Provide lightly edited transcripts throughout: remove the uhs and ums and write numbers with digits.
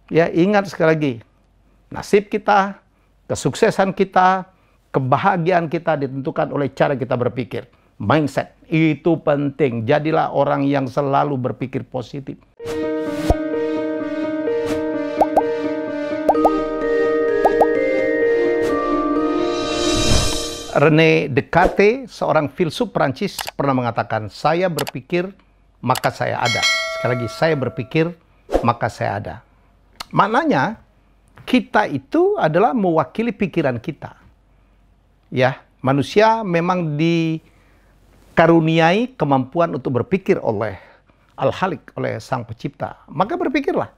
Ya, ingat sekali lagi, nasib kita, kesuksesan kita, kebahagiaan kita ditentukan oleh cara kita berpikir. Mindset itu penting. Jadilah orang yang selalu berpikir positif. René Descartes, seorang filsuf Prancis, pernah mengatakan, saya berpikir, maka saya ada. Sekali lagi, saya berpikir, maka saya ada. Maknanya, kita itu adalah mewakili pikiran kita. Ya, manusia memang dikaruniai kemampuan untuk berpikir oleh Al-Khaliq, oleh Sang Pencipta. Maka berpikirlah,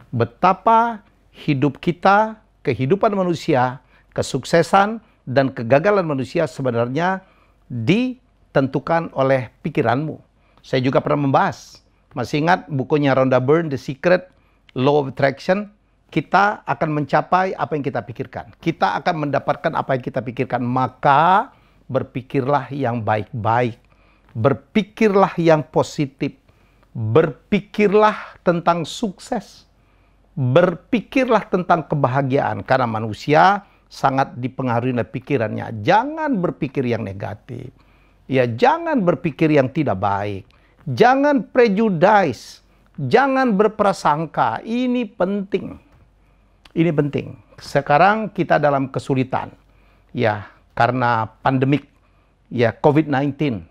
betapa hidup kita, kehidupan manusia, kesuksesan, dan kegagalan manusia sebenarnya ditentukan oleh pikiranmu. Saya juga pernah membahas, masih ingat bukunya Rhonda Byrne, The Secret, Law of Attraction? Kita akan mencapai apa yang kita pikirkan. Kita akan mendapatkan apa yang kita pikirkan. Maka berpikirlah yang baik-baik. Berpikirlah yang positif. Berpikirlah tentang sukses. Berpikirlah tentang kebahagiaan. Karena manusia sangat dipengaruhi oleh pikirannya. Jangan berpikir yang negatif. Ya, jangan berpikir yang tidak baik. Jangan prejudice. Jangan berprasangka. Ini penting. Ini penting. Sekarang kita dalam kesulitan. Ya, karena pandemik. Ya, COVID-19.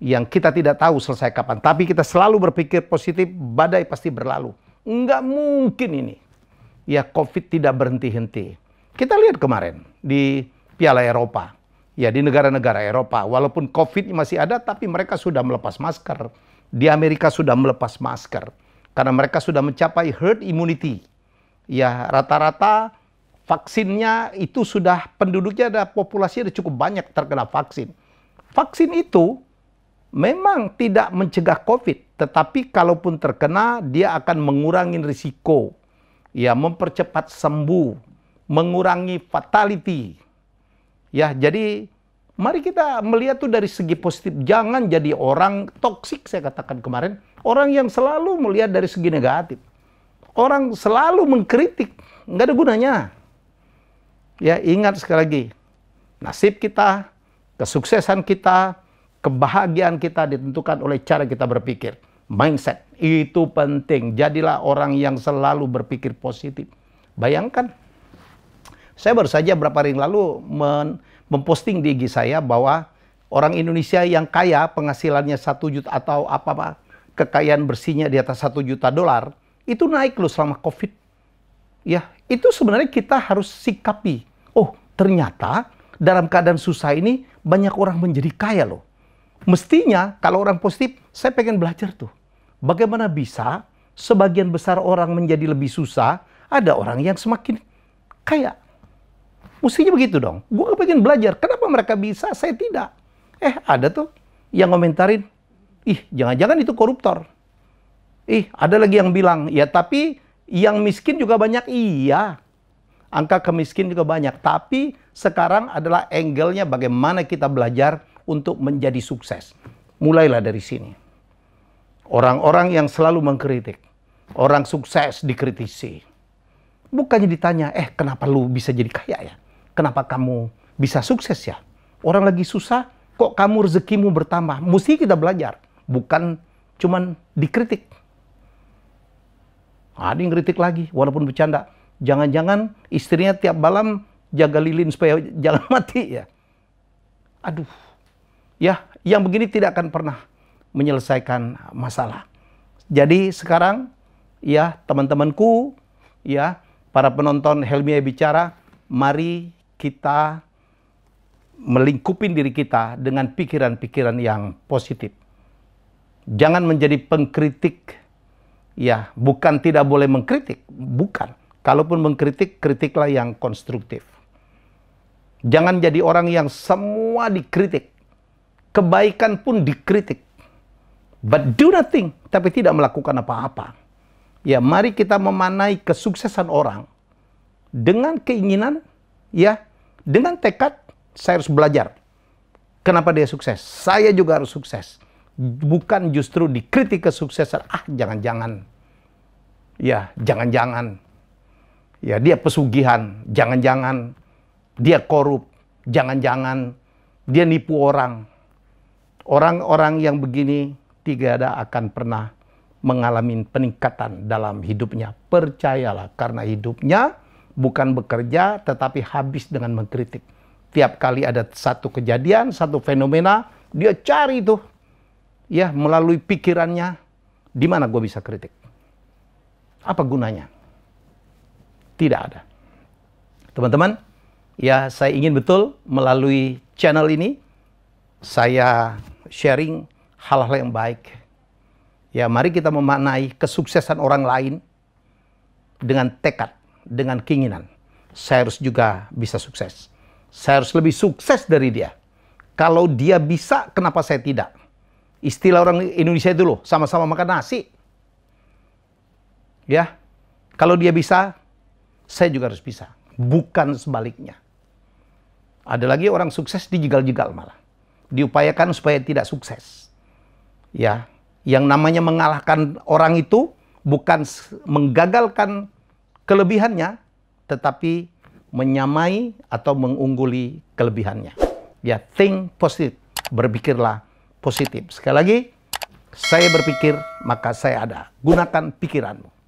Yang kita tidak tahu selesai kapan. Tapi kita selalu berpikir positif, badai pasti berlalu. Enggak mungkin ini. Ya, COVID tidak berhenti-henti. Kita lihat kemarin di Piala Eropa, ya di negara-negara Eropa, walaupun COVID masih ada, tapi mereka sudah melepas masker. Di Amerika sudah melepas masker, karena mereka sudah mencapai herd immunity. Ya rata-rata vaksinnya itu sudah, penduduknya ada, populasi ada cukup banyak terkena vaksin. Vaksin itu memang tidak mencegah COVID, tetapi kalaupun terkena, dia akan mengurangi risiko, ya mempercepat sembuh, mengurangi fatality. Ya, jadi mari kita melihat tuh dari segi positif. Jangan jadi orang toksik, saya katakan kemarin. Orang yang selalu melihat dari segi negatif. Orang selalu mengkritik, nggak ada gunanya. Ya, ingat sekali lagi, nasib kita, kesuksesan kita, kebahagiaan kita ditentukan oleh cara kita berpikir. Mindset itu penting. Jadilah orang yang selalu berpikir positif. Bayangkan, saya baru saja beberapa hari yang lalu memposting di IG saya bahwa orang Indonesia yang kaya, penghasilannya 1 juta atau apa kekayaan bersihnya di atas 1 juta dolar, itu naik loh selama COVID. Ya, itu sebenarnya kita harus sikapi. Oh, ternyata dalam keadaan susah ini banyak orang menjadi kaya loh. Mestinya kalau orang positif, saya pengen belajar tuh. Bagaimana bisa sebagian besar orang menjadi lebih susah, ada orang yang semakin kaya. Mestinya begitu dong. Gue pengen belajar. Kenapa mereka bisa, saya tidak? Ada tuh yang komentarin, ih jangan-jangan itu koruptor. Ada lagi yang bilang, ya tapi yang miskin juga banyak. Iya, angka kemiskin juga banyak. Tapi sekarang adalah angle-nya bagaimana kita belajar untuk menjadi sukses. Mulailah dari sini. Orang-orang yang selalu mengkritik, orang sukses dikritisi. Bukannya ditanya, kenapa lu bisa jadi kaya ya? Kenapa kamu bisa sukses ya? Orang lagi susah, kok kamu rezekimu bertambah? Mesti kita belajar, bukan cuman dikritik. Ada yang kritik lagi, walaupun bercanda. Jangan-jangan istrinya tiap malam jaga lilin supaya jangan mati ya. Aduh, ya yang begini tidak akan pernah menyelesaikan masalah. Jadi sekarang, ya teman-temanku, ya para penonton Helmiah Bicara, mari kita melingkupin diri kita dengan pikiran-pikiran yang positif. Jangan menjadi pengkritik. Ya, bukan tidak boleh mengkritik, bukan. Kalaupun mengkritik, kritiklah yang konstruktif. Jangan jadi orang yang semua dikritik. Kebaikan pun dikritik. But do nothing, tapi tidak melakukan apa-apa. Ya, mari kita memanai kesuksesan orang dengan keinginan, ya, dengan tekad, saya harus belajar. Kenapa dia sukses? Saya juga harus sukses. Bukan justru dikritik kesuksesan. Jangan-jangan. Ya, jangan-jangan ya dia pesugihan, jangan-jangan dia korup, jangan-jangan dia nipu orang. Orang-orang yang begini tidak ada akan pernah mengalami peningkatan dalam hidupnya. Percayalah, karena hidupnya bukan bekerja tetapi habis dengan mengkritik. Tiap kali ada satu kejadian, satu fenomena, dia cari itu ya melalui pikirannya, di mana gue bisa kritik. Apa gunanya? Tidak ada. Teman-teman, ya saya ingin betul melalui channel ini, saya sharing hal-hal yang baik. Ya, mari kita memaknai kesuksesan orang lain dengan tekad, dengan keinginan. Saya harus juga bisa sukses. Saya harus lebih sukses dari dia. Kalau dia bisa, kenapa saya tidak? Istilah orang Indonesia itu loh, sama-sama makan nasi. Ya, kalau dia bisa, saya juga harus bisa. Bukan sebaliknya. Ada lagi orang sukses dijegal-jegal malah. Diupayakan supaya tidak sukses. Ya, yang namanya mengalahkan orang itu bukan menggagalkan kelebihannya, tetapi menyamai atau mengungguli kelebihannya. Ya, think positif. Berpikirlah positif. Sekali lagi, saya berpikir, maka saya ada. Gunakan pikiranmu.